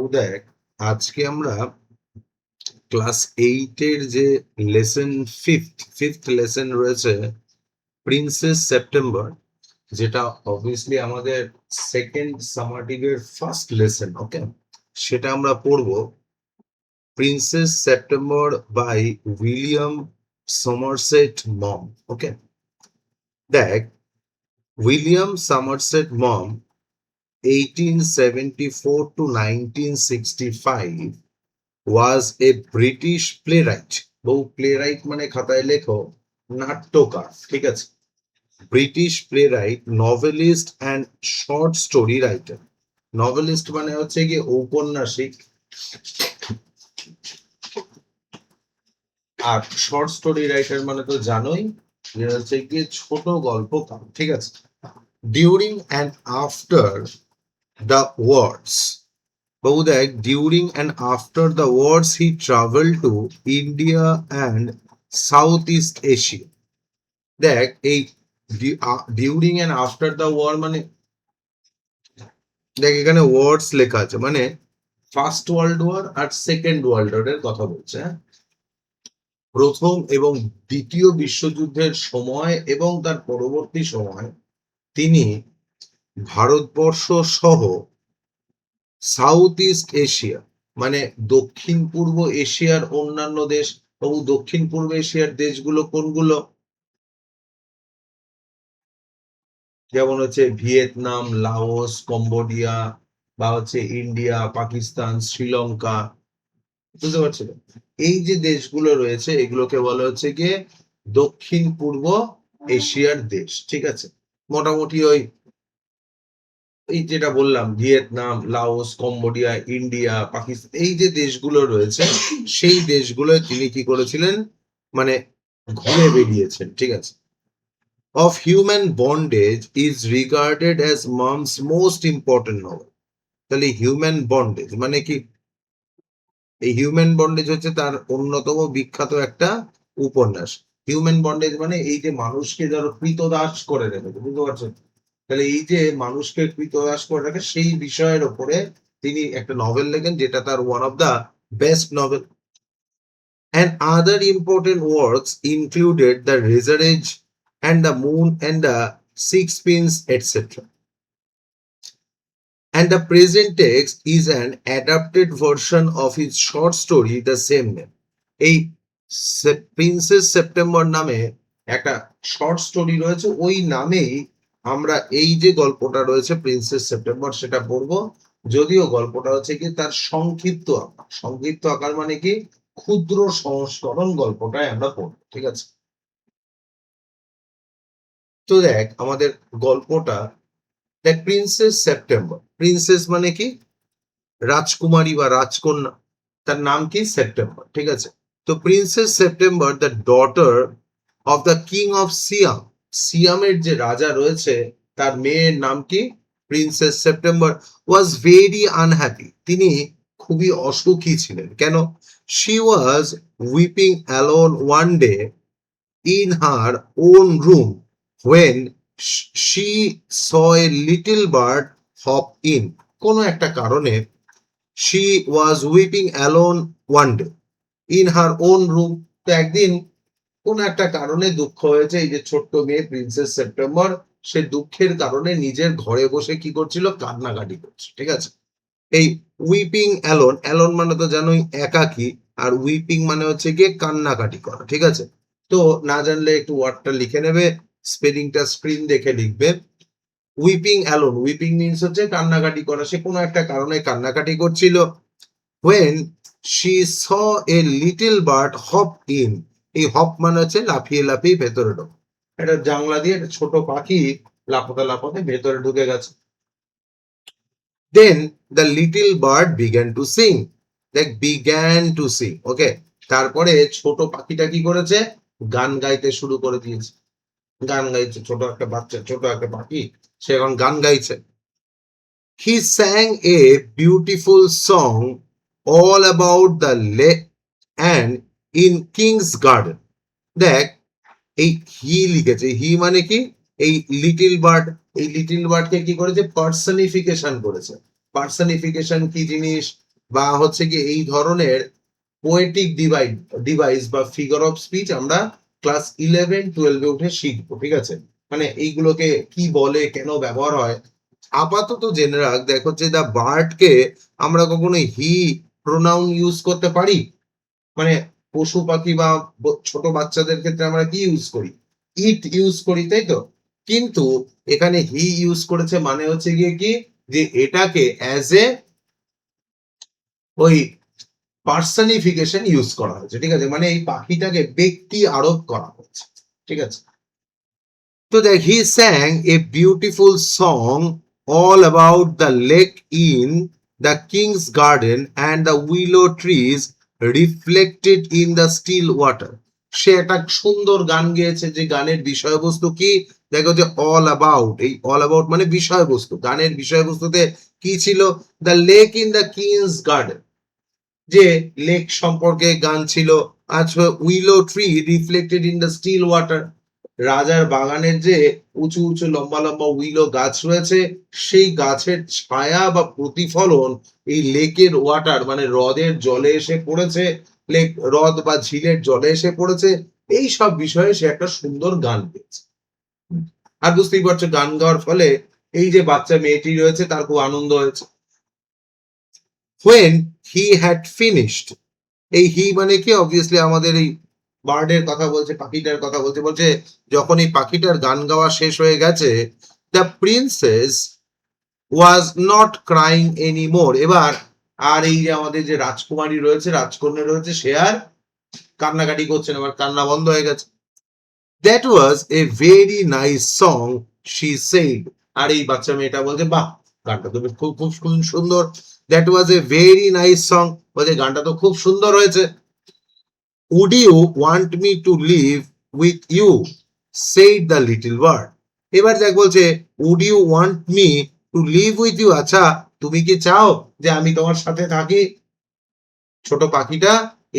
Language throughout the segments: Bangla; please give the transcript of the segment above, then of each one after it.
বাবু দেখ, আজকে আমরা ক্লাস 8 এর যে লেসন ফিফথ লেসন রয়েছে প্রিন্সেস সেপ্টেম্বর, যেটা অবভিয়াসলি আমাদের সেকেন্ড সামারটিভের ফার্স্ট লেসন। ওকে, সেটা আমরা পড়বো। Princess September by William Somerset Maugham. Okay, দেখ, William Somerset Maugham 1874 to 1965 was a British playwright. বহু প্লেরাইট মানে খাতায় লেখো নাট্যকার, ঠিক আছে। British playwright, novelist and short story writer. Novelist মানে হচ্ছে কি ঔপন্যাসিক, আর শর্ট স্টোরি রাইটার মানে তো জানোই যে হচ্ছে কি ছোট গল্পকার, ঠিক আছে। During and after the wars, বাবু দেখ, during and after the wars he travel to India and south east Asia. দেখ, এই during and after the war মানে দেখ এখানে ওয়ার্ডস লেখা আছে, মানে ফার্স্ট ওয়ার্ল্ড ওয়ার আর সেকেন্ড ওয়ার্ল্ড ওয়ারের কথা বলছে। প্রথম এবং দ্বিতীয় বিশ্বযুদ্ধের সময় এবং তার পরবর্তী সময় তিনি ভারতবর্ষ সহ সাউথ ইস্ট এশিয়া মানে দক্ষিণ পূর্ব এশিয়ার অন্যান্য দেশ, এবং দক্ষিণ পূর্ব এশিয়ার দেশগুলো কোনগুলো? যেমন হচ্ছে ভিয়েতনাম, লাওস, কম্বোডিয়া, বা হচ্ছে ইন্ডিয়া, পাকিস্তান, শ্রীলঙ্কা, বুঝতে পারছো? এই যে দেশগুলো রয়েছে এগুলোকে বলা হচ্ছে গিয়ে দক্ষিণ পূর্ব এশিয়ার দেশ, ঠিক আছে। মোটামুটি ওই এই যেটা বললাম Vietnam, Laos, Cambodia, India, Pakistan, এই যে দেশগুলো রয়েছে সেই দেশগুলোয় তিনি কি করেছিলেন, মানে ঘুরে বেরিয়েছেন, ঠিক আছে। Of Human Bondage is regarded as Mom's most important novel. তাহলে হিউম্যান বন্ডেজ মানে কি? এই হিউম্যান বন্ডেজ হচ্ছে তার অন্যতম বিখ্যাত একটা উপন্যাস। হিউম্যান বন্ডেজ মানে এই যে মানুষকে ধরো কৃতদাস করে রেখেছে, বুঝতে পারছেন? তাহলে এই যে মানুষকে কৃতদাস করে রাখে সেই বিষয়ের ওপরে তিনি একটা নভেল লেখেন, যেটা তার one of the best novel. And other important works included The Resurrect and The Moon and the Sixpence, etc. And the present text is an adapted version of his short story the same name. এই প্রিন্সেস সেপ্টেম্বর নামে একটা শর্ট স্টোরি রয়েছে, ওই নামেই আমরা এই যে গল্পটা রয়েছে প্রিন্সেস সেপ্টেম্বর সেটা পড়বো। যদিও গল্পটা হচ্ছে কি তার সংক্ষিপ্ত আকার, সংক্ষিপ্ত আকার মানে কি ক্ষুদ্র সংস্করণ গল্পটাই আমরা পড়বো, ঠিক আছে। তো দেখ আমাদের গল্পটা, দেখ প্রিন্সেস সেপ্টেম্বর, প্রিন্সেস মানে কি রাজকুমারী বা রাজকন্যা, তার নাম কি সেপ্টেম্বর, ঠিক আছে। তো Princess September the daughter of the king of Siam, সিয়ামের যে রাজা রয়েছে তার মেয়ের নাম কি Princess September, was very unhappy, তিনি খুবই অসুখী ছিলেন। কেন? She was weeping alone one day in her own room when she saw a little bird hop in. কোনো একটা কারণে she was weeping alone one day in her own room. তো একদিন কোন একটা কারণে দুঃখ হয়েছে, এই যে ছোট্ট মেয়ে প্রিন্সেস সেপ্টেম্বর সে দুঃখের কারণে নিজের ঘরে বসে কি করছিল, কান্নাকাটি করছে, ঠিক আছে। এই উইপিং অ্যালোন, অ্যালোন মানে তো জানোই একাকী, আর উইপিং মানে হচ্ছে গিয়ে কান্নাকাটি করা, ঠিক আছে। তো না জানলে একটু ওয়ার্ডটা লিখে নেবে, স্পেলিংটা স্ক্রিন দেখে লিখবে। উইপিং অ্যালোন, উইপিং মিনস হচ্ছে কান্নাকাটি করা, সে কোনো একটা কারণে কান্নাকাটি করছিল। when she saw a little bird hop in, এই হপ মানে হচ্ছে লাফিয়ে লাফিয়ে ভেতরে ঢোক, এটা জানলা দিয়ে একটা ছোট পাখি লাফাতে লাফাতে ভেতরে ঢুকে গেছে। Then the little bird began to sing. Like began to sing. Okay. তারপরে ছোট পাখিটা কি করেছে, গান গাইতে শুরু করে দিয়েছে। গান গাইছে, ছোট একটা বাচ্চা, ছোট একটা পাখি, সে এখন গান গাইছে। He sang a beautiful song all about the lake and in King's Garden. দেখ এই হি লিখেছে, হি মানে কি এই লিটল বার্ড, এই লিটল বার্ডকে কি করেছে পার্সনিফিকেশন করেছে। পার্সনিফিকেশন কি জিনিস? বা হচ্ছে কি এই ধরনের পোয়েটিক ডিভাইস বা ফিগার অফ স্পিচ আমরা ক্লাস 11-12 উঠে শিখবো, ঠিক আছে? মানে এইগুলোকে কি বলে, কেন ব্যবহার হয়। আপাতত জেনে রাখ, দেখো যে দা বার্ডকে আমরা কখনো হি প্রোনাউন ইউজ করতে পারি? মানে পশু পাখি বা ছোট বাচ্চাদের ক্ষেত্রে আমরা কি ইউজ করি? ইট ইউজ করি, তাই তো? কিন্তু এখানে হি ইউজ করেছে মানে হচ্ছে গিয়ে কি, যে এটাকে অ্যাজ এ ওই পার্সনিফিকেশন ইউজ করা হয়েছে, ঠিক আছে? মানে এই পাখিটাকে ব্যক্তি আরোপ করা হয়েছে, ঠিক আছে? তো দেখ, he sang a beautiful song all about the lake in the king's garden and the willow trees reflected in the still water. সে একটা সুন্দর গান গেয়েছে, যে গানের বিষয়বস্তু কি, দেখো যে অল অ্যাবাউট, এই অল অ্যাবাউট মানে বিষয়বস্তু, গানের বিষয়বস্তুতে কি ছিল? The lake in the king's garden, যে লেক সম্পর্কে গান ছিল। আচ্ছা, willow tree reflected in the still water, রাজার বাগানের যে উঁচু উঁচু লম্বা লম্বা উইলো গাছ রয়েছে, সেই গাছের ছায়া বা প্রতিফলন এই লেকের ওয়াটার মানে হ্রদের জলে এসে পড়েছে, লেক হ্রদ বা ঝিলের জলে এসে পড়েছে। এই সব বিষয়ে সে একটা সুন্দর গান গেয়েছে। আর বুঝতেই পারছো, গান গাওয়ার ফলে এই যে বাচ্চা মেয়েটি রয়েছে তার খুব আনন্দ হয়েছে। when he had finished, এই হি মানে কি, অবভিয়াসলি আমাদের এই বার্ডের কথা বলছে, পাখিটার কথা বলছে। বলছে যখন এই পাখিটার গান গাওয়া শেষ হয়ে গেছে, the princess was not crying any more, এবার আর এই যে আমাদের যে রাজকুমারী রয়েছে, রাজকন্যা রয়েছে, সে আর কান্নাকাটি করছে না, এবার কান্না বন্ধ হয়ে গেছে। That was a very nice song she said, আর এই বাচ্চা মেয়েটা বলছে বাহ, গানটা তো খুব খুব সুন্দর। That was a very nice song, বলছে গানটা তো খুব সুন্দর হয়েছে। Would you want me to live with you? said the little bird. এবার দেখ বলছে would you want me to live with you, আচ্ছা তুমি কি চাও যে আমি তোমার সাথে থাকি? ছোট পাখিটা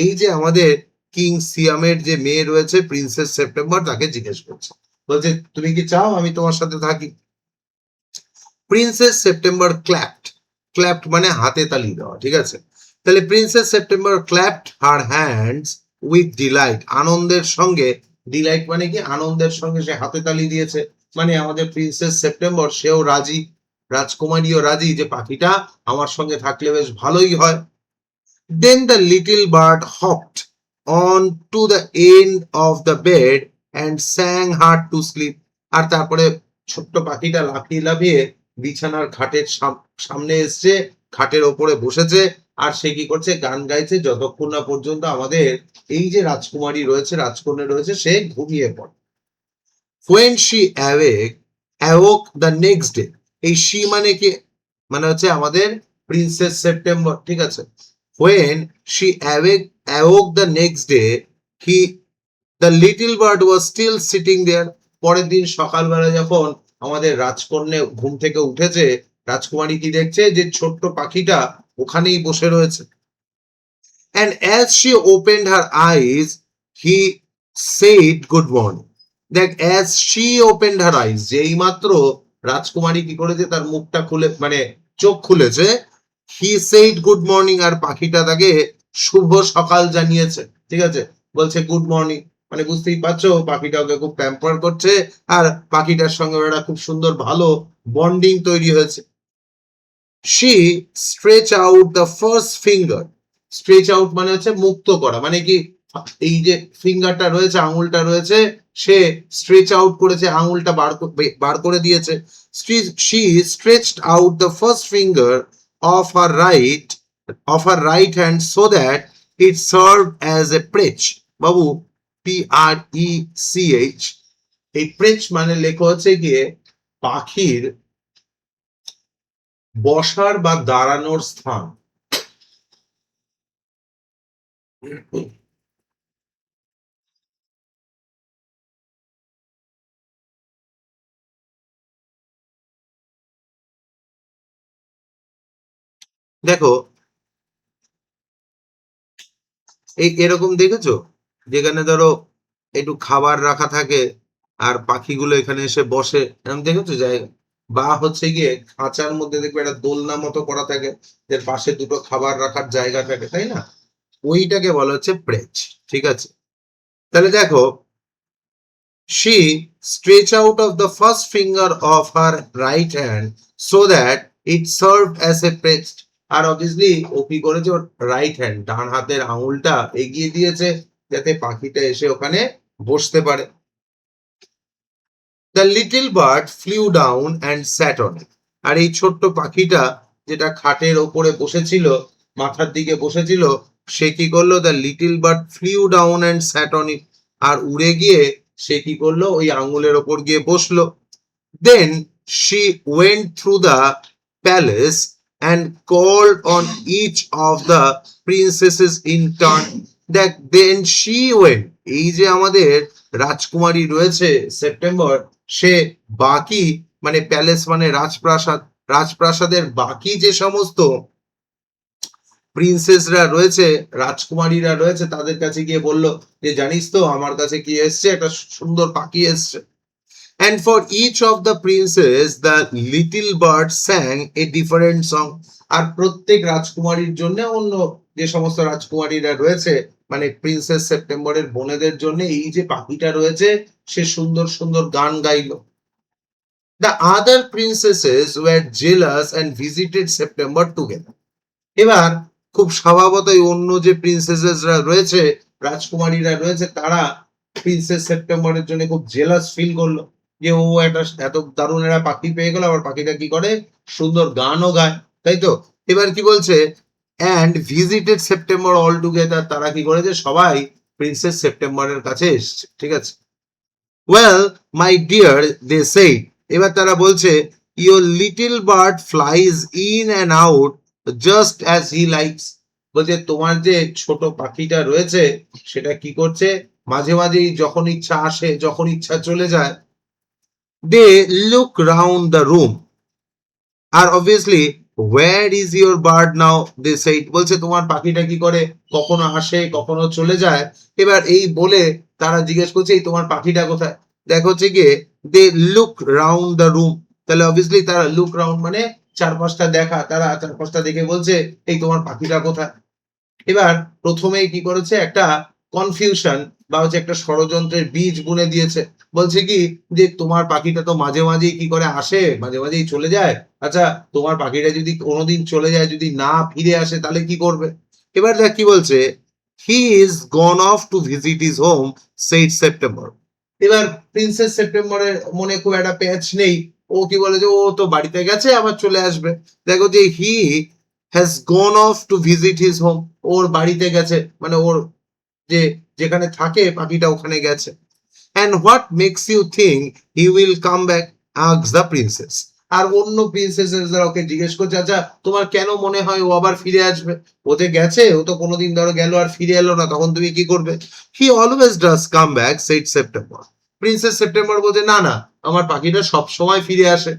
এই যে আমাদের কিং সিয়ামের যে মেয়ে রয়েছে প্রিন্সেস সেপ্টেম্বর, তাকে জিজ্ঞেস করছে, বলছে তুমি কি চাও আমি তোমার সাথে থাকি? প্রিন্সেস সেপ্টেম্বর ক্ল্যাপড, ক্ল্যাপড মানে হাতে তালি দেওয়া, ঠিক আছে? তাহলে princess September clapped her hands with delight, আনন্দের সঙ্গে, ডিলাইট মানে কি, আনন্দের সঙ্গে সে হাতে তালি দিয়েছে। মানে আমাদের প্রিন্সেস সেপ্টেম্বর সেও রাজি, রাজকুমারীও রাজি যে পাখিটা আমার সঙ্গে থাকলে বেশ ভালোই হয়। Then the little bird hopped on to the end of the bed and sang hard to sleep, আর তারপরে ছোট্ট পাখিটা লাফিয়ে লাফিয়ে বিছানার খাটের সামনে এসছে, খাটের ওপরে বসেছে, আর সে কি করছে, গান গাইছে, যতক্ষণ না পর্যন্ত আমাদের এই যে রাজকুমারী রয়েছে, রাজকন্যা রয়েছে, সে ঘুমিয়ে পড়ে। when she awoke the next day, এই she মানে কি, মানে হচ্ছে আমাদের প্রিন্সেস সেপ্টেম্বর, ঠিক আছে? when she awoke the next day, he the little bird was still sitting there. পরের দিন সকালবেলা যখন আমাদের রাজকন্যা ঘুম থেকে উঠেছে, রাজকুমারী কি দেখছে, যে ছোট্ট পাখিটা ওখানেই বসে রয়েছে। and as she opened her eyes, he said good morning. দেখ, as she opened her eyes, যেই মাত্র রাজকুমারী কি করেছে, তার মুখটা খুলে মানে চোখ খুলেছে, he said good morning, আর পাখিটা তাকে শুভ সকাল জানিয়েছে, ঠিক আছে? বলছে গুড মর্নিং, মানে বুঝতেই পারছো পাখিটা ওকে খুব প্যাম্পার করছে, আর পাখিটার সঙ্গে ওরা খুব সুন্দর ভালো বন্ডিং তৈরি হয়েছে। she stretch out the first finger, stretch out মানে হচ্ছে মুক্ত করা, মানে কি, এই যে ফিঙ্গারটা রয়েছে, আঙুলটা রয়েছে, সে স্ট্রেচ আউট করেছে, আঙুলটা বার করে দিয়েছে। she stretched out the first finger of her right hand so that it served as a perch, Babu, PRECH, এই প্রেচ মানে লেখা হচ্ছে গিয়ে পাখির বসার বা দাঁড়ানোর স্থান। দেখো, এই এরকম দেখেছো, যেখানে ধরো একটু খাবার রাখা থাকে আর পাখিগুলো এখানে এসে বসে, এরকম দেখেছো জায়গা? বা হচ্ছে গিয়ে খাঁচার মধ্যে দেখবে একটা দোলনা মতো করা থাকে, এর পাশে দুটো খাবার রাখার জায়গা থাকে, তাই না? ওইটাকে বলা হচ্ছে প্রেচ। ঠিক আছে, তাহলে দেখো, she stretch out of the first finger of her right hand so that it served as a pledge. আর অবভিয়াসলি ও কি করেছে, ওর রাইট হ্যান্ড ডান হাতের আঙুলটা এগিয়ে দিয়েছে যাতে পাখিটা এসে ওখানে বসতে পারে। The little bird flew down and sat on it. আর এই ছোট্ট পাখিটা যেটা খাটের ওপরে বসেছিল, মাথার দিকে বসেছিল, সে কি করলো, the little bird flew down and sat on it, আর উড়ে গিয়ে সে কি করলো, ওই আঙুলের ওপর গিয়ে বসলো। Then she went through the palace and called on each of the princesses in turn. দেখ, দেন শি ওয়েন্ট, এই যে আমাদের রাজকুমারী রয়েছে সেপ্টেম্বর, সে বাকি মানে প্যালেস মানে রাজপ্রাসাদ, রাজপ্রাসাদের বাকি যে সমস্ত প্রিন্সেসরা রয়েছে, রাজকুমারীরা রয়েছে, তাদের কাছে গিয়ে বলল যে জানিস তো আমার কাছে কি এসছে, একটা সুন্দর পাখি এসছে। And for each of the princes the little bird sang a different song. আর প্রত্যেক রাজকুমারীর জন্য অন্য যে সমস্ত রাজকুমারীরা রয়েছে, মানে প্রিন্সেস সেপ্টেম্বরের বোনেদের জন্য এই যে পাখিটা রয়েছে, সে সুন্দর সুন্দর গান গাইলো। The other princesses were jealous and visited September together. এবার খুব স্বভাবতই অন্য যে প্রিন্সেসেসরা রয়েছে, রাজকুমারীরা রয়েছে, তারা প্রিন্সেস সেপ্টেম্বরের জন্য খুব জেলাস ফিল করলো যে ও একটা এত দারুণ একটা পাখি পেয়ে গেল, আবার পাখিটা কি করে, সুন্দর গানও গায়, তাই তো? এবার কি বলছে, and visited September all together, তারা কি করেছে, সবাই প্রিন্সেস সেপ্টেম্বরের কাছে এসছে। ঠিক আছে, ওয়েল মাই ডিয়ার দে সেই, এবার তারা বলছে, your little bird flies in and out just as he likes. বলছে তোমার যে ছোট পাখিটা রয়েছে সেটা কি করছে, মাঝে মাঝেই যখন ইচ্ছা আসে যখন ইচ্ছা চলে যায়। They look round the room, আর obviously where is your bird now they said, বলছে তোমার পাখিটা কি করে, কখনো আসে কখনো চলে যায়। এবার এই বলে তারা জিজ্ঞেস করছে এই তোমার পাখিটা কোথায়। দেখো হচ্ছে গিয়ে they look round the room, তাহলে অবভিয়াসলি তারা লুক রাউন্ড মানে চারপাশটা দেখা, তারা চারপাশটা দেখে বলছে এই তোমার পাখিটা কোথায়। এবার প্রথমেই কি করেছে, একটা কনফিউশন বা হচ্ছে একটা ষড়যন্ত্রের বীজ বুনে দিয়েছে। বলছে কি যে তোমার পাখিটা তো মাঝে মাঝেই কি করে আসে, মাঝে মাঝেই চলে যায়। আচ্ছা, তোমার পাখিটা যদি কোনোদিন চলে যায়, যদি না ফিরে আসে, তাহলে কি করবে? এবার দেখ কি বলছে, he is gone off to visit his home said September. এবার প্রিন্সেস সেপ্টেম্বরের মনে খুব একটা প্যাচ নেই, ও কি বলে যে ও তো বাড়িতে গেছে, আবার চলে আসবে। দেখো যে he has gone off to visit his home, ওর বাড়িতে গেছে, মানে ওর যে যেখানে থাকে পাখিটা ওখানে গেছে। And what makes you think he will come back, asks the princess. আর অন্য প্রিন্সেসেসরা ওকে জিজ্ঞেস করছে, আচ্ছা তোমার কেন মনে হয় ও আবার ফিরে আসবে, ও যে গেছে, ও তো কোনোদিন ধরো গেল আর ফিরে এলো না, তখন তুমি কি করবে? He always does come back said September. Princess September বলছে না না, আমার পাখিটা সব সময় ফিরে আসে।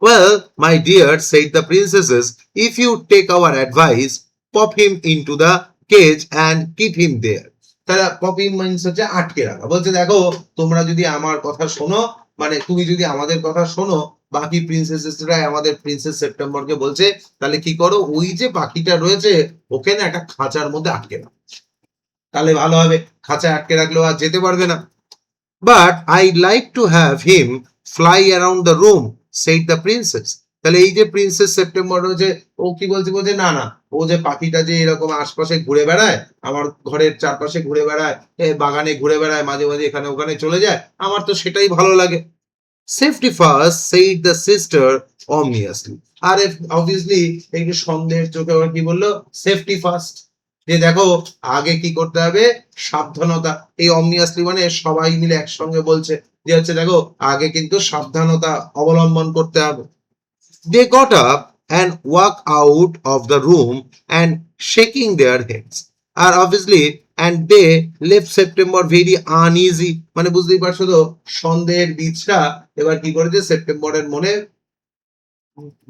Well, my dear, said the princesses, if you take our advice, pop him into the cage and keep him there. তারা পপি মিন্স হচ্ছে আটকে রাখা। বলছে দেখো তোমরা যদি আমার কথা শোনো, মানে তুমি যদি আমাদের কথা শোনো, বাকি প্রিন্সেসেসরা আমাদের প্রিন্সেস সেপ্টেম্বরকে বলছে তাহলে কি করো, ওই যে পাখিটা রয়েছে ওকে না একটা খাঁচার মধ্যে আটকে রাখো, তাহলে ভালো হবে, খাঁচায় আটকে রাখলেও আর যেতে পারবে না। But I like to have him fly around the room said the princess. তাহলে এই যে প্রিন্সেস সেপ্টেম্বর রয়েছে, ও কি বলছে, বলছে না না, ও যে পাখিটা যে এরকম আশপাশে ঘুরে বেড়ায়, আমার ঘরের চারপাশে ঘুরে বেড়ায়, বাগানে ঘুরে বেড়ায়, মাঝে মাঝে এখানে ওখানে চলে যায়, আমার তো সেটাই ভালো লাগে। Safety first said the sister ominously. আর অবভিয়াসলি একটু সন্দেহের চোখে আবার কি বললো, সেফটি ফার্স্ট, যে দেখো আগে কি করতে হবে, সাবধানতা। এই অমনিয়াসলি মানে সবাই মিলে একসঙ্গে বলছে যে হচ্ছে দেখো আগে কিন্তু সাবধানতা অবলম্বন করতে হবে। They got up and walked out of the room and shaking their heads. R obviously and they left September very uneasy, মানে বুঝতেই পারছো তো সন্দেহের বীজটা এবার কি করেছে, সেপ্টেম্বরের মনে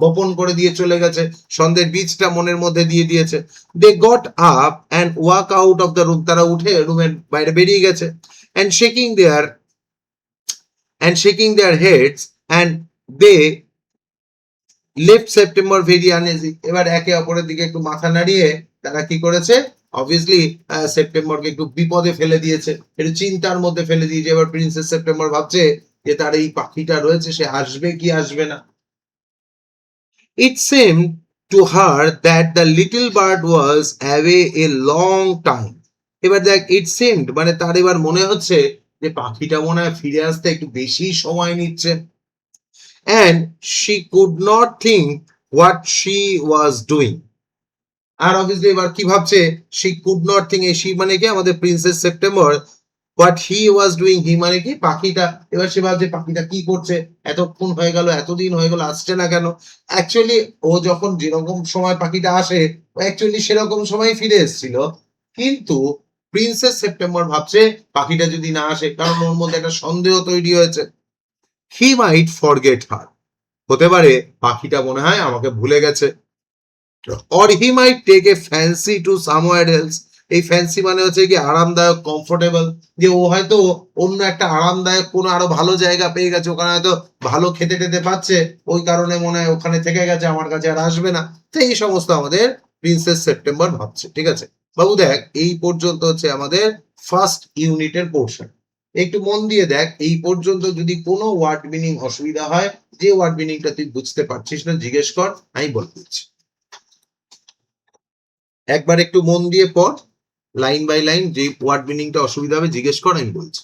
বপন করে দিয়ে চলে গেছে, সন্দেহের বীজটা মনের মধ্যে দিয়ে দিয়েছে। They got up and walk out of the room, তারা উঠে রুমের বাইরে বেরিয়ে গেছে। And shaking their heads and they left September very uneasy. এবার একে অপরের দিকে একটু মাথা নাড়িয়ে তারা কি করেছে, অবভিয়াসলি সেপ্টেম্বরকে একটু বিপদে ফেলে দিয়েছে, একটু চিন্তার মধ্যে ফেলে দিয়েছে। এবার প্রিন্সেস সেপ্টেম্বর ভাবছে যে তার এই পাখিটা রয়েছে, সে আসবে কি আসবে না। It seemed to her that the little bird was away a long time. এবার দেখ, ইট সেমড মানে তার এবার মনে হচ্ছে যে পাখিটা মনে হয় ফিরে আসতে একটু বেশি সময় নিচ্ছে। And she could not think what she was doing. আর অবভিয়াসলি এবার কি ভাবছে, she could not think, she মানে কি আমাদের princess September, what he was doing, he মানে কি পাখিটা। এবার সে ভাবছে পাখিটা কি করছে, এতক্ষণ হয়ে গেল, এতদিন হয়ে গেল, আসছে না কেন। অ্যাকচুয়ালি ও যখন যেরকম সময় পাখিটা আসে, ও অ্যাকচুয়ালি সেরকম সময় ফিরে এসেছিল। কিন্তু প্রিন্সেস সেপ্টেম্বর ভাবছে পাখিটা যদি না আসে, কারণ ওর মধ্যে একটা সন্দেহ তৈরি হয়েছে, he might forget her, হতে পারে পাখিটা মনে হয় আমাকে ভুলে গেছে, or he might take a fancy to somewhere else. এই ফ্যান্সি মানে হচ্ছে কি আরামদায়ক, কমফোর্টেবল, যে ও হয়তো অন্য একটা আরামদায়ক কোনো আরো ভালো জায়গা পেয়ে গেছে, ওখানে হয়তো ভালো খেতে টেতে পাচ্ছে, ওই কারণে মনে হয় ওখানে থেকে গেছে, আমার কাছে আর আসবে না। তো এই সমস্ত আমাদের প্রিন্সেস সেপ্টেম্বর ভাবছে। ঠিক আছে বাবু, দেখ এই পর্যন্ত হচ্ছে আমাদের ফার্স্ট ইউনিটের পোর্শন। একটু মন দিয়ে দেখ, এই পর্যন্ত যদি কোনো ওয়ার্ড মিনিং অসুবিধা হয়, যে ওয়ার্ড মিনিংটা তুই বুঝতে পারছিস না জিজ্ঞেস কর, আমি বলে দিচ্ছি। একবার একটু মন দিয়ে পড়, লাইন বাই লাইন, যে ওয়ার্ড মিনিংটা অসুবিধা হবে জিজ্ঞেস কর, আমি বলছি।